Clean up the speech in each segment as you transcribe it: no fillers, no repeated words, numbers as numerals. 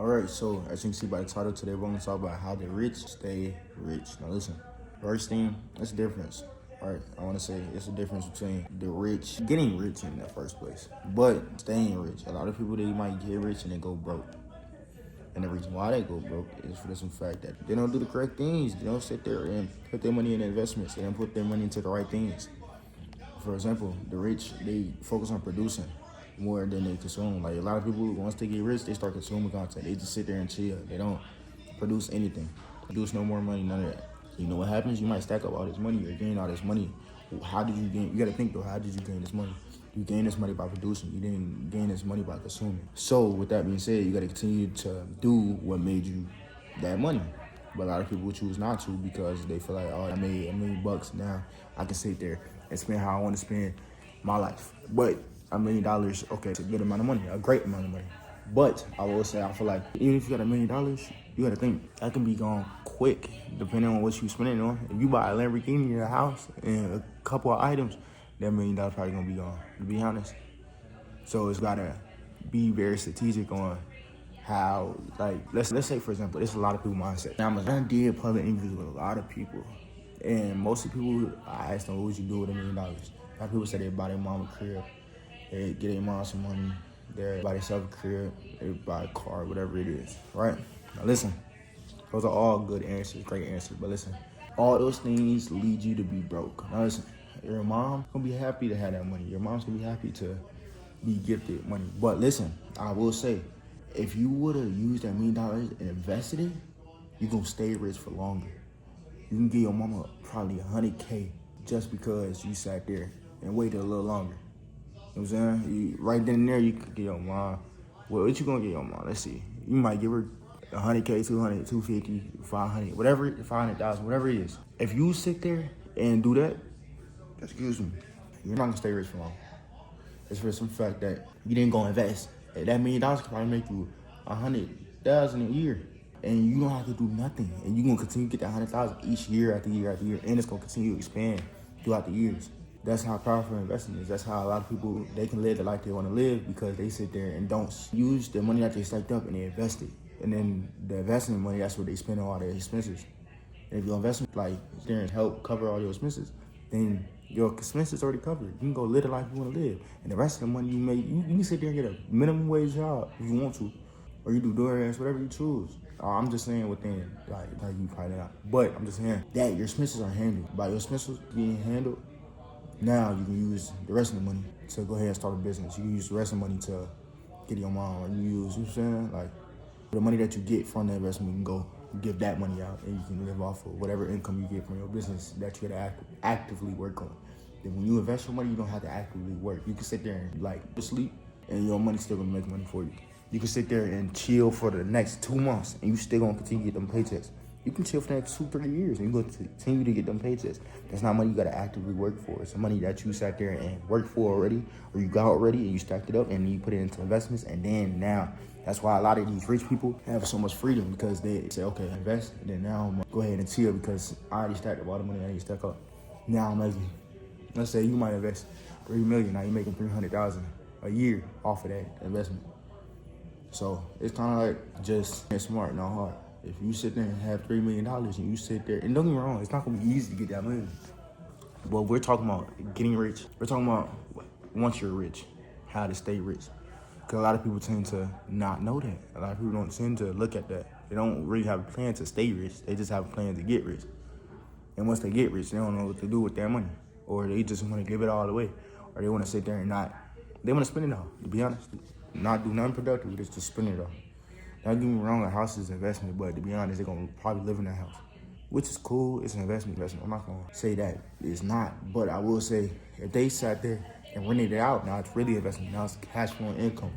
All right, so as you can see by the title today, we're going to talk about how the rich stay rich. Now listen, first thing, that's the difference. All right, I want to say it's the difference between the rich getting rich in the first place, but staying rich. A lot of people, they might get rich and they go broke. And the reason why they go broke is for the simple fact that they don't do the correct things. They don't sit there and put their money in investments. They don't put their money into the right things. For example, the rich, they focus on producing more than they consume. Like a lot of people, once they get rich, they start consuming content. They just sit there and chill. They don't produce anything, produce no more money, none of that. You know what happens? You might stack up all this money or gain all this money. How did you gain? You gotta think though, how did you gain this money? You gain this money by producing. You didn't gain this money by consuming. So with that being said, you gotta continue to do what made you that money. But a lot of people choose not to because they feel like, oh, I made $1 million now. I can sit there and spend how I want to spend my life. But $1 million, okay, it's a good amount of money, a great amount of money. But I will say, I feel like even if you got $1 million, you got to think that can be gone quick, depending on what you spend it on. If you buy a Lamborghini in a house and a couple of items, that $1 million probably gonna be gone, to be honest. So it's gotta be very strategic on how, like, let's say for example, there's a lot of people mindset. Now I did public interviews with a lot of people, and most of the people I asked them, what would you do with $1 million? A lot of people say they buy their mom a crib, they get their mom some money, they buy themselves a crib, they buy a car, whatever it is, right? Now listen, those are all good answers, great answers, but listen, all those things lead you to be broke. Now listen, your mom gonna be happy to have that money. Your mom's gonna be happy to be gifted money. But listen, I will say, if you would have used that $1 million and invested it, you're gonna stay rich for longer. You can give your mama probably $100K just because you sat there and waited a little longer. You know what I'm saying? Right then and there, you could give your mom, well, what you gonna give your mom? Let's see. You might give her $100K, 200, 250, 500, whatever, 500,000, whatever it is. If you sit there and do that, excuse me, you're not gonna stay rich for long. It's for some fact that you didn't go invest. That $1 million could probably make you 100,000 a year, and you don't have to do nothing. And you're gonna continue to get that 100,000 each year after year after year, and it's gonna continue to expand throughout the years. That's how powerful investing is. That's how a lot of people, they can live the life they want to live because they sit there and don't use the money that they stacked up and they invest it. And then the investment money, that's what they spend on all their expenses. And if your investment, like, there and help cover all your expenses, then your expenses already covered. You can go live the life you want to live. And the rest of the money you make, you can sit there and get a minimum wage job if you want to. Or you do DoorDash, whatever you choose. I'm just saying within, like you probably not. But I'm just saying that your expenses are handled. By your expenses being handled, now you can use the rest of the money to go ahead and start a business. You can use the rest of the money to get your mom. Or you use, you know what I'm saying? Like, the money that you get from the investment, you can go give that money out and you can live off of whatever income you get from your business that you gotta actively work on. Then when you invest your money, you don't have to actively work. You can sit there and like sleep and your money's still gonna make money for you. You can sit there and chill for the next 2 months and you still gonna continue to get them paychecks. You can chill for the next 2-3 years and you're gonna continue to get them paychecks. That's not money you gotta actively work for. It's the money that you sat there and worked for already, or you got already and you stacked it up and you put it into investments, and then now that's why a lot of these rich people have so much freedom, because they say, okay, invest, and then now I'm gonna go ahead and chill because I already stacked up all the money I need to stack up. Now I'm making, let's say you might invest $3 million, now you're making $300,000 a year off of that investment. So it's kind of like just get smart, not hard. If you sit there and have $3 million and you sit there, and don't get me wrong, it's not gonna be easy to get that money. But we're talking about getting rich. We're talking about once you're rich, how to stay rich. Because a lot of people tend to not know that. A lot of people don't tend to look at that. They don't really have a plan to stay rich. They just have a plan to get rich. And once they get rich, they don't know what to do with their money. Or they just want to give it all away. Or they want to sit there and they want to spend it all, to be honest. Not do nothing productive, just spend it all. Don't get me wrong, a house is an investment, but to be honest, they're going to probably live in that house, which is cool. It's an investment. I'm not going to say that it's not, but I will say if they sat there and rented it out, now it's really investment. Now it's cash flow income.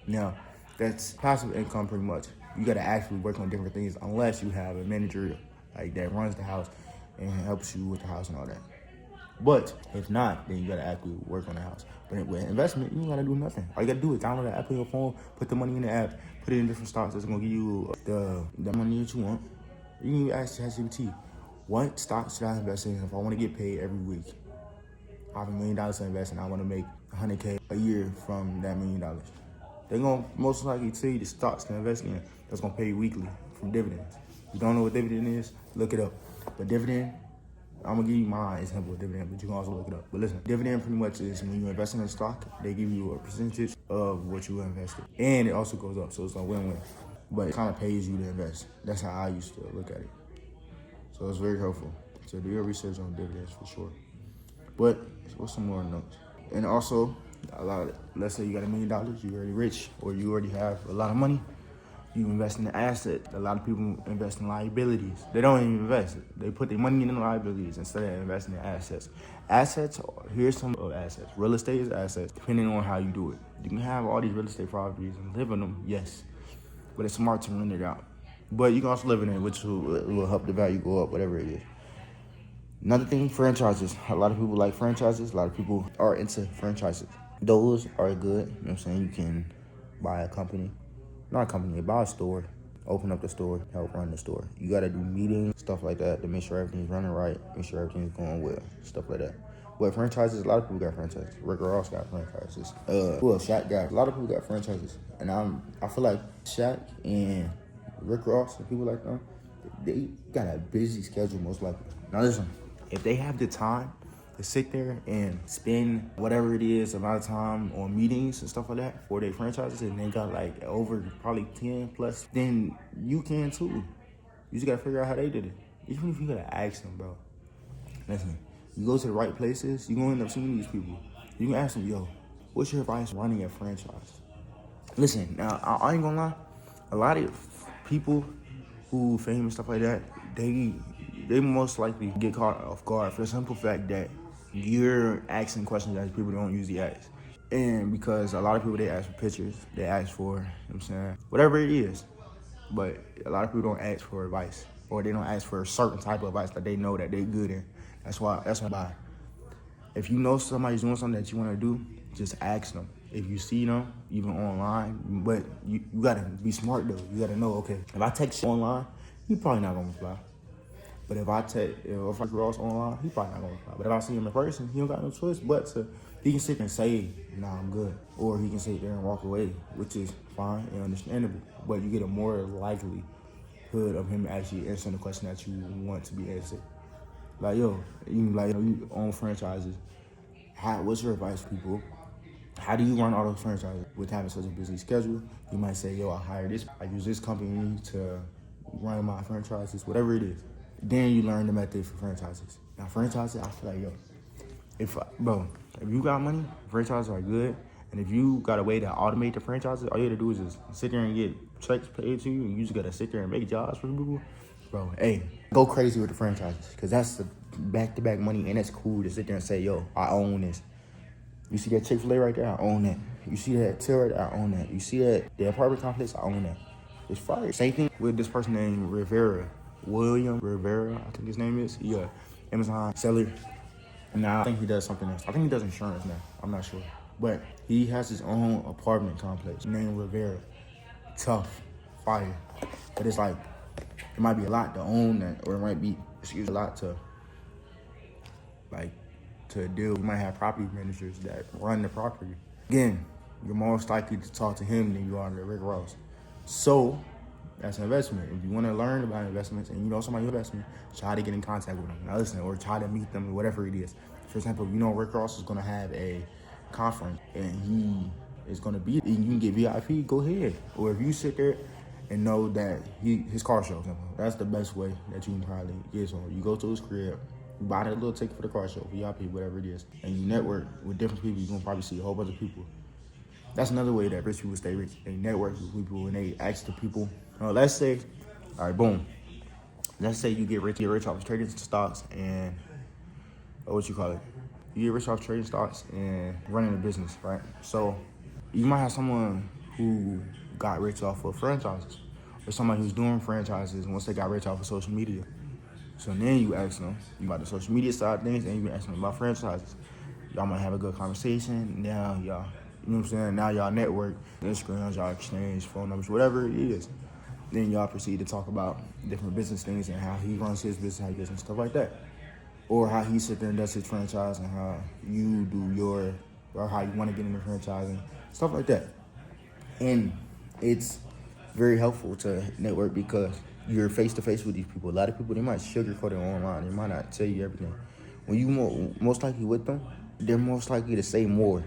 Now, that's passive income pretty much. You got to actually work on different things unless you have a manager like that runs the house and helps you with the house and all that. But if not, then you got to actually work on the house. But with investment, you got to do nothing. All you got to do is download the app on your phone, put the money in the app, put it in different stocks that's going to give you the money that you want. You can ask ChatGPT, what stocks should I invest in if I want to get paid every week? I have $1 million to invest and I want to make $100K a year from that $1 million. They're gonna most likely tell you the stocks to invest in that's gonna pay you weekly from dividends. You don't know what dividend is? Look it up. But dividend, I'm gonna give you my example of dividend, but you can also look it up. But listen, dividend pretty much is when you invest in a stock, they give you a percentage of what you invested. And it also goes up, so it's a win-win. But it kind of pays you to invest. That's how I used to look at it. So it's very helpful. So do your research on dividends for sure. But what's some more notes? And also, let's say you got $1 million, you're already rich, or you already have a lot of money. You invest in the asset. A lot of people invest in liabilities. They don't even invest. They put their money in the liabilities instead of investing in assets. Assets, here's some of assets. Real estate is assets, depending on how you do it. You can have all these real estate properties and live in them, yes. But it's smart to rent it out. But you can also live in it, which will help the value go up, whatever it is. Another thing, franchises. A lot of people like franchises. A lot of people are into franchises. Those are good. You know what I'm saying? You can buy a company. Not a company, buy a store, open up the store, help run the store. You gotta do meetings, stuff like that to make sure everything's running right, make sure everything's going well, stuff like that. But franchises, a lot of people got franchises. Rick Ross got franchises. Shaq got, a lot of people got franchises. And I feel like Shaq and Rick Ross and people like them, they got a busy schedule most likely. Now listen, if they have the time to sit there and spend whatever it is amount of time on meetings and stuff like that for their franchises, and they got like over probably 10 plus, then you can too. You just gotta figure out how they did it. Even if you gotta ask them, bro. Listen, you go to the right places, you gonna end up seeing these people. You can ask them, yo, what's your advice running a franchise? Listen, now I ain't gonna lie, a lot of people who famous stuff like that, they most likely get caught off guard for the simple fact that you're asking questions that people don't usually ask. And because a lot of people, they ask for pictures, they ask for, you know what I'm saying, whatever it is. But a lot of people don't ask for advice, or they don't ask for a certain type of advice that they know that they're good in. That's why. If you know somebody's doing something that you want to do, just ask them. If you see them, even online, but you gotta be smart though. You gotta know, okay, if I text you online, he probably not gonna reply. But if I Ross online, he probably not gonna reply. But if I see him in person, he don't got no choice but he can sit there and say, nah, I'm good. Or he can sit there and walk away, which is fine and understandable. But you get a more likelihood of him actually answering the question that you want to be answered. Like, yo, you own franchises. What's your advice, people? How do you run all those franchises with having such a busy schedule? You might say, yo, I use this company to run my franchises, whatever it is. Then you learn the method for franchises. Now, franchises, I feel like, yo, if you got money, franchises are good. And if you got a way to automate the franchises, all you gotta do is just sit there and get checks paid to you, and you just gotta sit there and make jobs for people. Bro, hey, go crazy with the franchises, because that's the back-to-back money, and it's cool to sit there and say, yo, I own this. You see that Chick-fil-A right there? I own that. You see that till right there? I own that. You see that the apartment complex? I own that. It's fire. Same thing with this person named William Rivera, I think his name is. Yeah, Amazon seller. Now I think he does something else. I think he does insurance now. I'm not sure. But he has his own apartment complex named Rivera. Tough, fire. But it's like, it might be a lot to own that, or it might be, a lot to deal. You might have property managers that run the property. Again, you're most likely to talk to him than you are to Rick Ross. So, that's an investment. If you want to learn about investments and you know somebody investment, try to get in contact with them. Now listen, or try to meet them, whatever it is. For example, you know Rick Ross is going to have a conference and he is going to be, and you can get VIP, go ahead. Or if you sit there and know that his car show, that's the best way that you can probably get someone. You go to his crib, you buy that little ticket for the car show, VIP, whatever it is, and you network with different people. You're going to probably see a whole bunch of people. That's another way that rich people stay rich. They network with people and they ask the people. Let's say, all right, boom. Let's say you get rich off trading stocks and, You get rich off trading stocks and running a business, right? So you might have someone who got rich off of franchises, or somebody who's doing franchises once they got rich off of social media. So then you ask them about the social media side of things, and you ask them about franchises. Y'all might have a good conversation. Now y'all, you know what I'm saying? Now y'all network, Instagram, y'all exchange phone numbers, whatever it is. Then y'all proceed to talk about different business things and how he runs his business, how he does and stuff like that. Or how he sit there and does his franchise and how you do or how you want to get into franchising, stuff like that. And it's very helpful to network because you're face to face with these people. A lot of people, they might sugarcoat it online. They might not tell you everything. When you most likely with them, they're most likely to say more.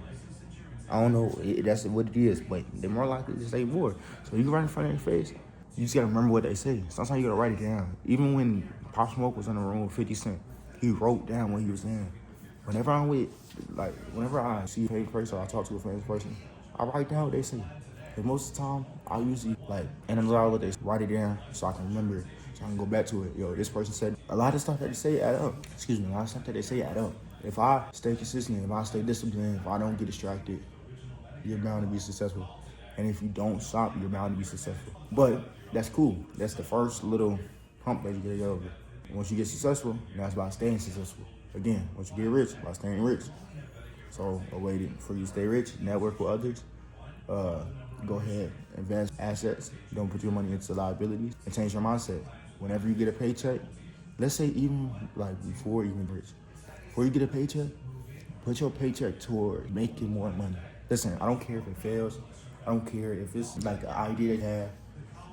I don't know, that's what it is, but they're more likely to say more. So you right in front of their face, you just gotta remember what they say. Sometimes you gotta write it down. Even when Pop Smoke was in the room with 50 Cent, he wrote down what he was saying. Whenever I see a famous person or I talk to a famous person, I write down what they say. And most of the time, I usually analyze what they say, write it down so I can remember it, so I can go back to it. Yo, this person said a lot of stuff that they say add up. A lot of stuff that they say add up. If I stay consistent, if I stay disciplined, if I don't get distracted, you're bound to be successful. And if you don't stop, you're bound to be successful. But that's cool. That's the first little hump that you gotta get over. Once you get successful, now it's about staying successful. Again, once you get rich, it's about staying rich. So a way for you to stay rich, network with others, go ahead, invest assets, don't put your money into liabilities, and change your mindset. Whenever you get a paycheck, let's say even before you get a paycheck, put your paycheck toward making more money. Listen, I don't care if it fails. I don't care if it's like an idea they have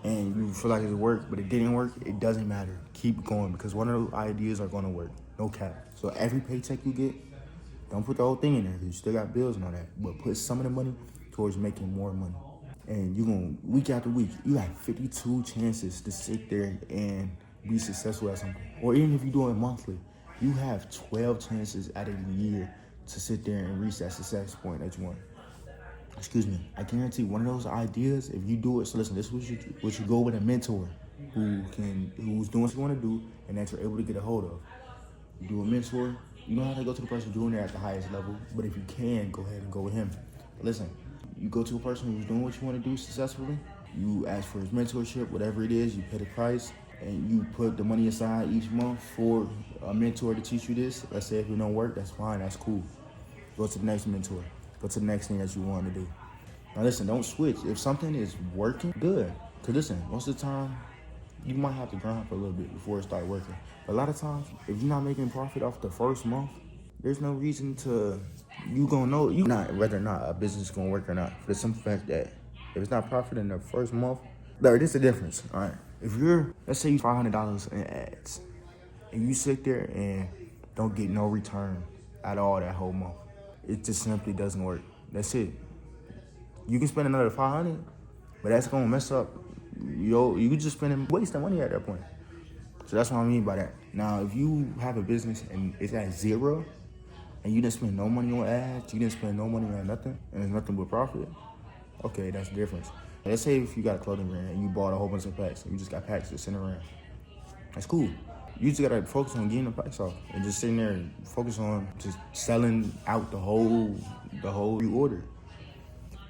and you feel like it worked, but it didn't work. It doesn't matter. Keep going because one of those ideas are going to work. No cap. So every paycheck you get, don't put the whole thing in there because you still got bills and all that. But put some of the money towards making more money. And you're going to, week after week, you have 52 chances to sit there and be successful at something. Or even if you do it monthly, you have 12 chances out of the year to sit there and reach that success point that you want. I guarantee one of those ideas, if you do it, so listen, this is what you go with a mentor who's doing what you want to do and that you're able to get a hold of. You do a mentor, you don't have to go to the person doing it at the highest level, but if you can, go ahead and go with him. But listen, you go to a person who's doing what you want to do successfully, you ask for his mentorship, whatever it is, you pay the price, and you put the money aside each month for a mentor to teach you this. Let's say if it don't work, that's fine, that's cool. Go to the next mentor. Go to the next thing that you want to do. Now listen, don't switch. If something is working, good. Because listen, most of the time, you might have to grind for a little bit before it starts working. But a lot of times, if you're not making profit off the first month, there's no reason you gonna know whether or not a business is gonna work or not. For the simple fact that if it's not profit in the first month, there's a difference, all right? Let's say you $500 in ads, and you sit there and don't get no return at all that whole month. It just simply doesn't work. That's it. You can spend another $500, but that's gonna mess up. You could just wasting money at that point. So that's what I mean by that. Now, if you have a business and it's at zero, and you didn't spend no money on ads, you didn't spend no money on nothing, and it's nothing but profit, okay, that's the difference. Let's say if you got a clothing brand and you bought a whole bunch of packs, and you just got packs just sitting around. That's cool. You just gotta focus on getting the price off and just sitting there and focus on just selling out the whole you order.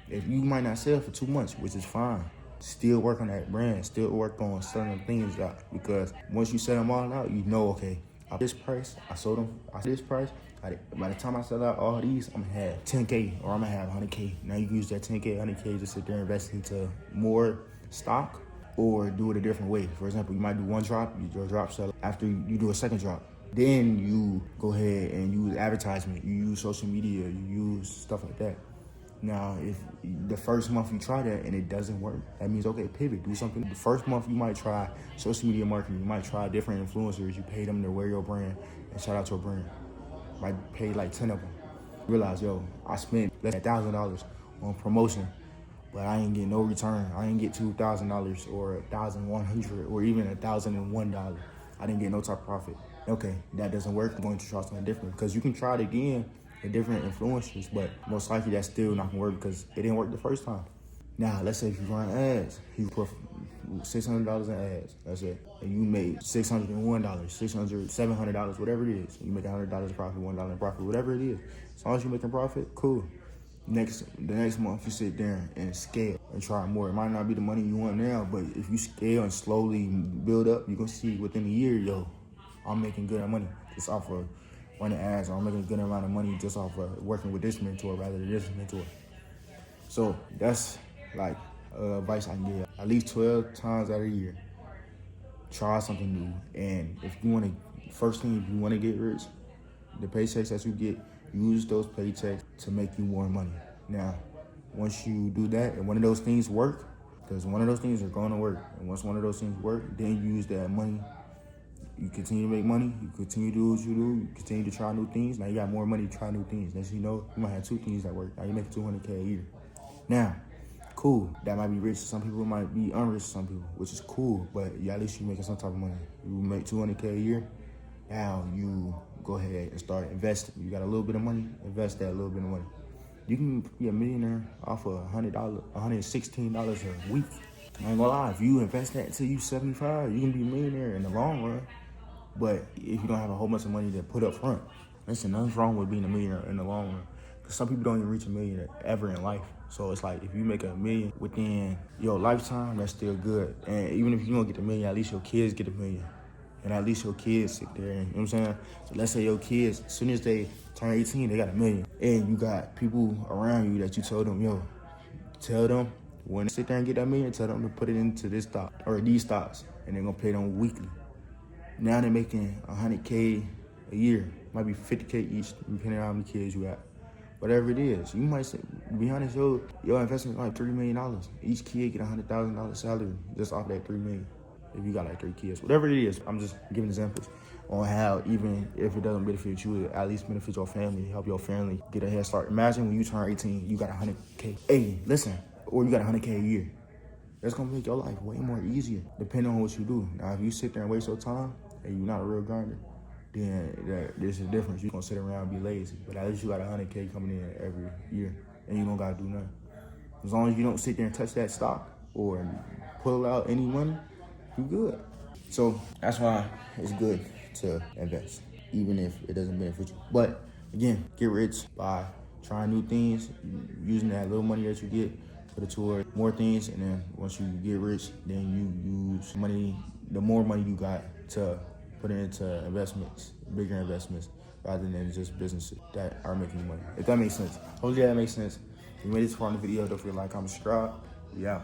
If you might not sell for 2 months, which is fine, still work on that brand, still work on selling things out, because once you sell them all out, you know, okay, at this price, I sold them, at this price, by the time I sell out all these, I'm gonna have 10K or I'm gonna have 100K. Now you can use that 10K, 100K to sit there and invest into more stock, or do it a different way. For example, you might do one drop, your drop sell. After you do a second drop, then you go ahead and use advertisement, you use social media, you use stuff like that. Now, if the first month you try that and it doesn't work, that means, okay, pivot, do something. The first month you might try social media marketing, you might try different influencers, you pay them to wear your brand and shout out your brand. Might pay like 10 of them. Realize, yo, I spent less than $1,000 on promotion, but I ain't get no return. I ain't get $2,000 or $1,100 or even $1,001. I didn't get no type of profit. Okay, that doesn't work. I'm going to try something different, because you can try it again with different influencers, but most likely that's still not gonna work because it didn't work the first time. Now, let's say if you run ads, you put $600 in ads, that's it, and you made $601, $600, $700, whatever it is. You make $100 profit, $1 profit, whatever it is. As long as you're making profit, cool. The next month you sit there and scale and try more. It might not be the money you want now, but if you scale and slowly build up, you're gonna see within a year, yo, I'm making good money just off of running ads, or I'm making a good amount of money just off of working with this mentor rather than this mentor. So that's like advice I can give. At least 12 times out of the year, try something new. And if you want to, first thing, if you want to get rich, the paychecks that you get, use those paychecks to make you more money. Now, once you do that and one of those things work, because one of those things are going to work, and once one of those things work, then you use that money. You continue to make money. You continue to do what you do. You continue to try new things. Now you got more money to try new things. Next thing you know, you might have 2 things that work. Now you make $200K a year. Now, cool. That might be rich. Some people might be unrich. Some people, which is cool. But yeah, at least you're making some type of money. You make $200K a year. Now you go ahead and start investing. You got a little bit of money. Invest that little bit of money. You can be a millionaire off of $100, $116 a week. I ain't gonna lie. If you invest that until you 75, you can be a millionaire in the long run. But if you don't have a whole bunch of money to put up front, listen, nothing's wrong with being a millionaire in the long run. Because some people don't even reach a million ever in life. So it's like, if you make $1 million within your lifetime, that's still good. And even if you don't get the $1 million, at least your kids get $1 million. And at least your kids sit there, and, you know what I'm saying? So let's say your kids, as soon as they turn 18, they got $1 million. And you got people around you that you told them, yo, tell them when they sit there and get that $1 million, tell them to put it into this stock or these stocks, and they're gonna pay them weekly. Now they're making $100K a year, might be $50K each, depending on how many kids you got. Whatever it is, you might say, to be honest, your investment is like $3 million. Each kid get $100,000 salary just off that $3 million. If you got like 3 kids, whatever it is, I'm just giving examples on how even if it doesn't benefit you, it at least benefit your family, help your family get a head start. Imagine when you turn 18, you got $100K. Hey, listen, or you got $100K a year. That's gonna make your life way more easier, depending on what you do. Now, if you sit there and waste your time, and you're not a real grinder, then there's a difference. You're gonna sit around and be lazy. But at least you got $100K coming in every year, and you don't gotta do nothing. As long as you don't sit there and touch that stock or pull out any money, you good. So that's why it's good to invest, even if it doesn't benefit you. But again, get rich by trying new things, using that little money that you get, put it toward more things, and then once you get rich, then you use money, the more money you got, to put it into investments, bigger investments, rather than just businesses that are making you money. If that makes sense. Hopefully that makes sense. If you made this far in the video, don't forget to like, comment, subscribe. We out.